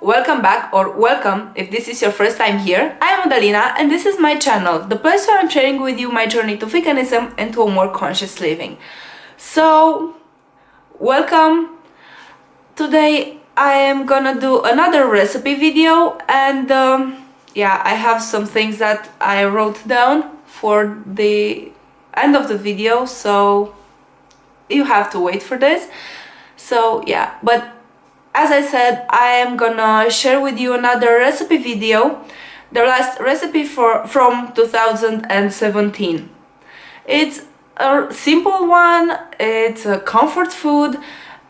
welcome back or welcome if this is your first time here. I am Madalina and this is my channel, the place where I'm sharing with you my journey to veganism and to a more conscious living. So, welcome. Today I am gonna do another recipe video and yeah, I have some things that I wrote down for the end of the video, so you have to wait for this. So yeah, but as I said, I am gonna share with you another recipe video, the last recipe from 2017. It's a simple one, it's a comfort food,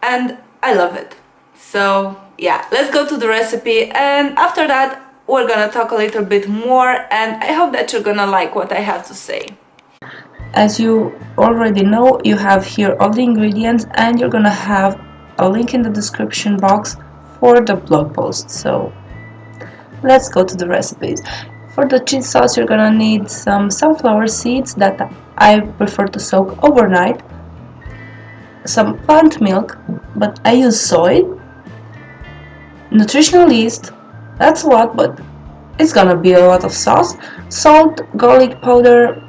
and I love it. So yeah, let's go to the recipe, and after that we're gonna talk a little bit more, and I hope that you're gonna like what I have to say. As you already know, you have here all the ingredients, and you're gonna have a link in the description box for the blog post. So let's go to the recipes. For the cheese sauce, you're gonna need some sunflower seeds that I prefer to soak overnight, some plant milk, but I use soy, nutritional yeast, that's a lot, but it's gonna be a lot of sauce, salt, garlic powder,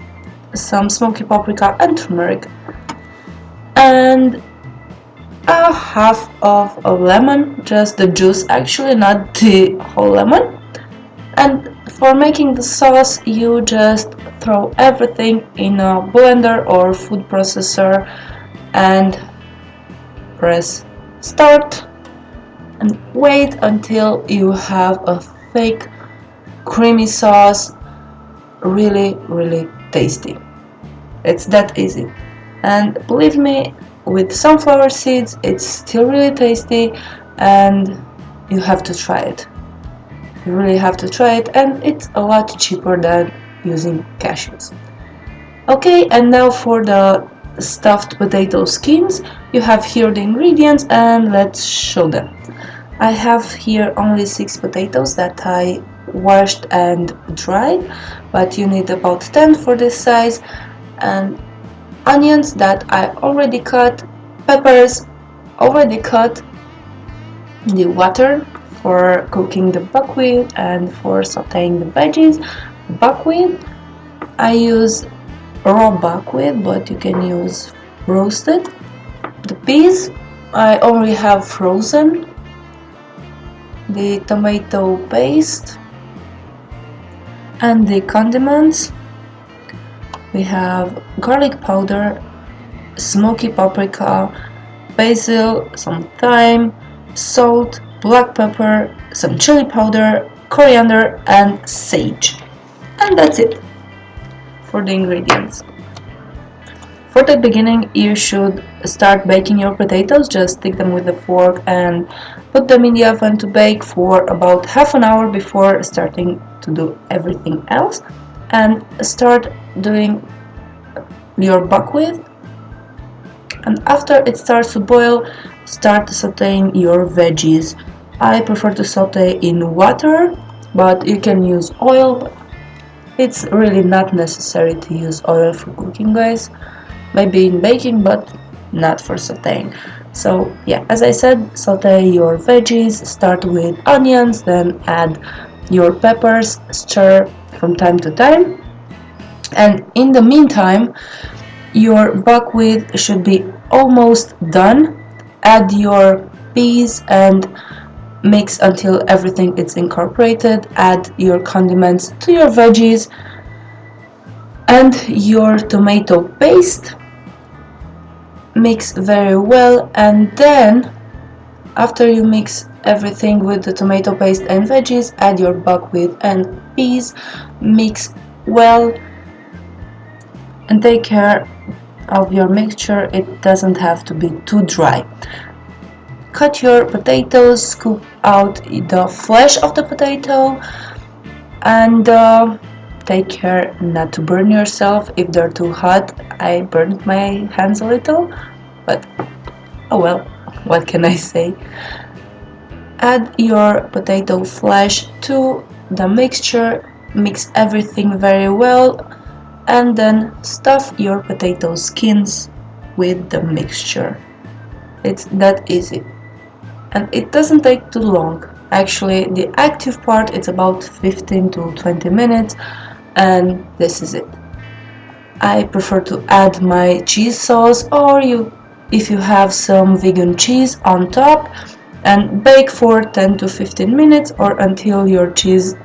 some smoky paprika and turmeric, and a half of a lemon, just the juice actually, not the whole lemon. And for making the sauce, you just throw everything in a blender or food processor and press start and wait until you have a thick creamy sauce, really tasty. It's that easy, and believe me, with sunflower seeds it's still really tasty, and you have to try it. You really have to try it, and it's a lot cheaper than using cashews. Okay, and now for the stuffed potato skins. You have here the ingredients and let's show them. I have here only 6 potatoes that I washed and dried, but you need about 10 for this size, and onions that I already cut, peppers already cut, the water for cooking the buckwheat and for sauteing the veggies. Buckwheat, I use raw buckwheat, but you can use roasted. The peas, I already have frozen. The tomato paste and the condiments. We have garlic powder, smoky paprika, basil, some thyme, salt, black pepper, some chili powder, coriander and sage. And that's it for the ingredients. For the beginning, you should start baking your potatoes. Just stick them with a fork and put them in the oven to bake for about half an hour before starting to do everything else. And start doing your buckwheat, and after it starts to boil, start sauteing your veggies. I prefer to saute in water, but you can use oil, but it's really not necessary to use oil for cooking, guys. Maybe in baking, but not for sauteing. So yeah, as I said, saute your veggies, start with onions, then add your peppers, stir from time to time, and in the meantime your buckwheat should be almost done. Add your peas and mix until everything is incorporated. Add your condiments to your veggies and your tomato paste. Mix very well, and then after you mix everything with the tomato paste and veggies, add your buckwheat and peas, mix well, and take care of your mixture. It doesn't have to be too dry. Cut your potatoes, scoop out the flesh of the potato, and take care not to burn yourself if they're too hot. I burned my hands a little, but oh well, what can I say? Add your potato flesh to the mixture, mix everything very well, and then stuff your potato skins with the mixture. It's that easy, and it doesn't take too long. Actually, the active part is about 15 to 20 minutes, and this is it. I prefer to add my cheese sauce, or if you have some vegan cheese on top, and bake for 10 to 15 minutes or until your cheese,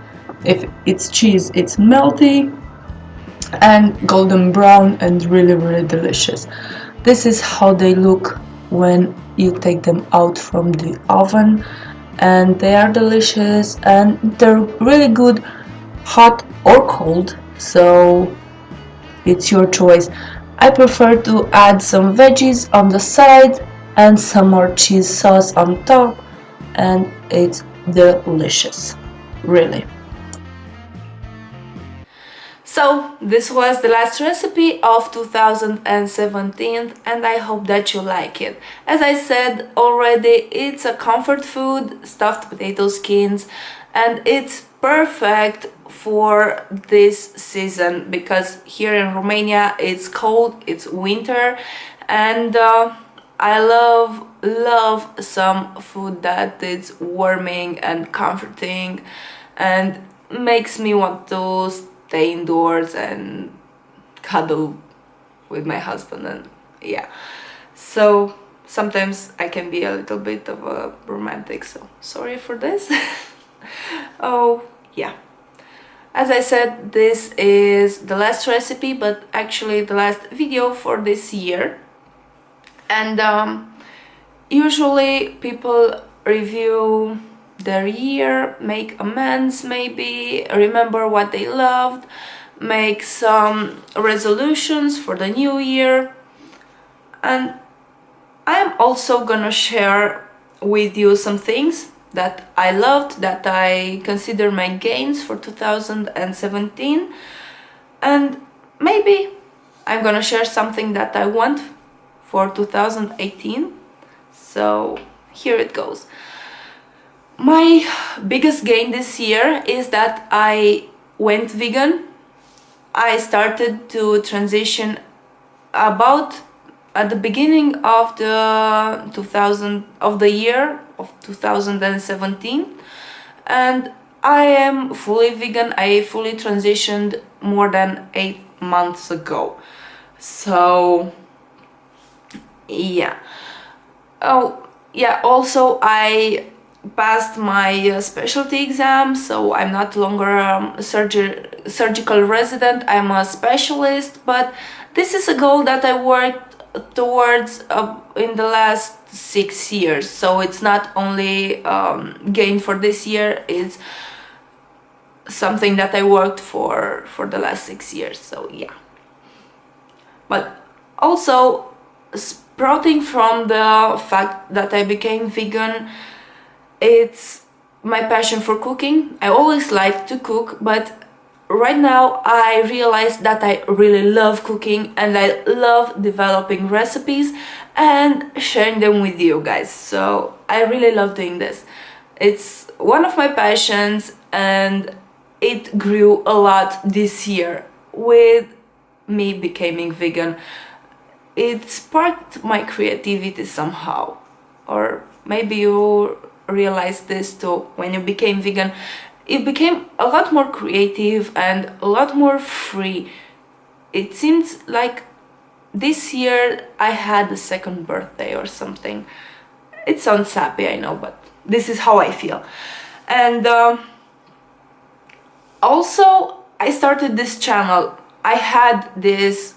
if it's cheese, it's melty and golden brown and really delicious. This is how they look when you take them out from the oven, and they are delicious and they're really good hot or cold, so it's your choice. I prefer to add some veggies on the side and some more cheese sauce on top, and it's delicious, really. So this was the last recipe of 2017, and I hope that you like it. As I said already, it's a comfort food, stuffed potato skins, and it's perfect for this season because here in Romania it's cold, it's winter, and I love some food that is warming and comforting and makes me want to stay indoors and cuddle with my husband, and yeah, so sometimes I can be a little bit of a romantic, so sorry for this. Oh yeah, as I said, this is the last recipe, but actually the last video for this year. And usually people review their year, make amends, maybe remember what they loved, make some resolutions for the new year. And I'm also gonna share with you some things that I loved, that I consider my gains for 2017, and maybe I'm gonna share something that I want for 2018. So here it goes. My biggest gain this year is that I went vegan. I started to transition about at the beginning of the year of 2017, and I am fully vegan. I fully transitioned more than 8 months ago. So yeah. Oh yeah, also I passed my specialty exam, so I'm not longer a surgical resident, I'm a specialist, but this is a goal that I worked towards in the last 6 years, so it's not only gain for this year, it's something that I worked for the last 6 years, so yeah. But also, sprouting from the fact that I became vegan, it's my passion for cooking. I always liked to cook, but right now I realize that I really love cooking and I love developing recipes and sharing them with you guys. So I really love doing this. It's one of my passions, and it grew a lot this year with me becoming vegan. It sparked my creativity somehow, or maybe you realized this too. When you became vegan, it became a lot more creative and a lot more free. It seems like this year I had a second birthday or something. It sounds sappy, I know, but this is how I feel. And also I started this channel. I had this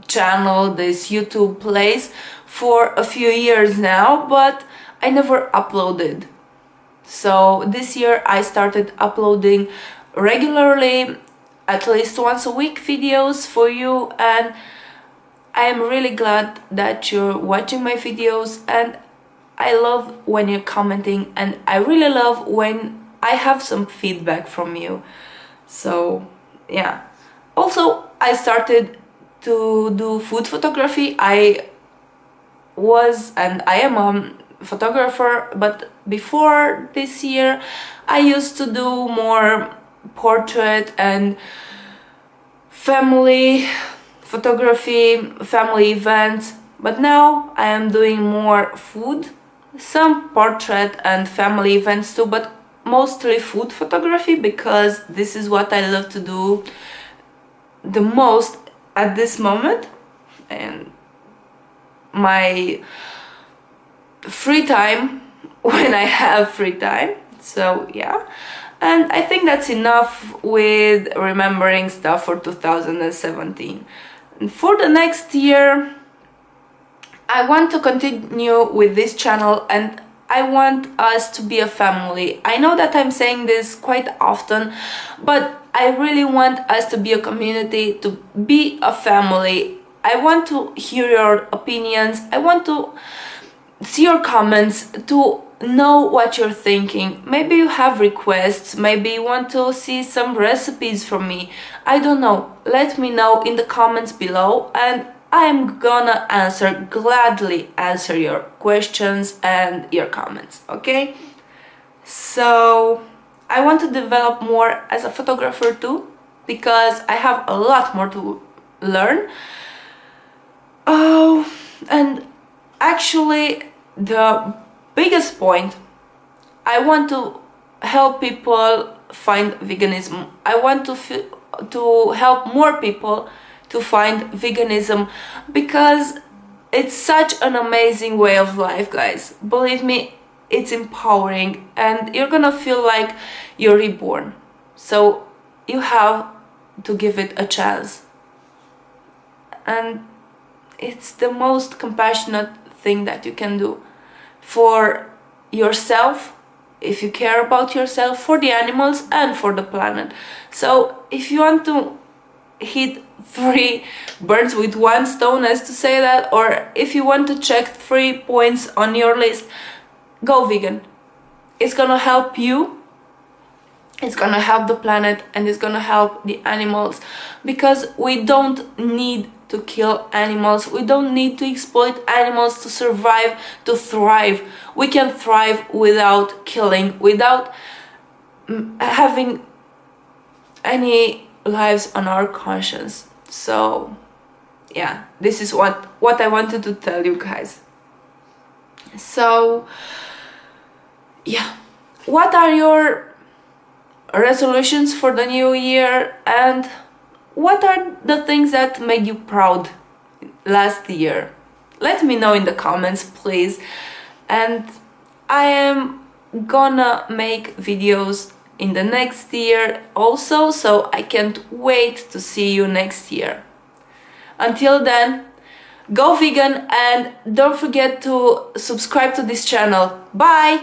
channel, this YouTube place, for a few years now, but I never uploaded. So this year I started uploading regularly, at least once a week, videos for you, and I am really glad that you're watching my videos, and I love when you're commenting, and I really love when I have some feedback from you. So yeah. Also, I started to do food photography. I was and I am a photographer, but before this year I used to do more portrait and family photography, family events, but now I am doing more food some portrait and family events too, but mostly food photography, because this is what I love to do the most at this moment, and my free time when I have free time. So yeah, and I think that's enough with remembering stuff for 2017. And for the next year, I want to continue with this channel, and I want us to be a family. I know that I'm saying this quite often, but I really want us to be a community, to be a family. I want to hear your opinions. I want to see your comments, to know what you're thinking. Maybe you have requests, maybe you want to see some recipes from me. I don't know. Let me know in the comments below, and I'm gonna gladly answer your questions and your comments, okay? So I want to develop more as a photographer too, because I have a lot more to learn. Oh, and actually the biggest point, I want to help people find veganism. I want to help more people to find veganism, because it's such an amazing way of life, guys. Believe me, it's empowering, and you're gonna feel like you're reborn. So you have to give it a chance. And it's the most compassionate thing that you can do for yourself, if you care about yourself, for the animals and for the planet. So if you want to hit 3 birds with 1 stone, as to say that, or if you want to check 3 points on your list, go vegan. It's gonna help you, it's gonna help the planet, and it's gonna help the animals, because we don't need to kill animals. We don't need to exploit animals to survive, to thrive. We can thrive without killing, without having any lives on our conscience. So yeah, this is what I wanted to tell you guys. So yeah, what are your resolutions for the new year, and what are the things that made you proud last year? Let me know in the comments, please. And I am gonna make videos in the next year also, so I can't wait to see you next year. Until then, go vegan, and don't forget to subscribe to this channel. Bye!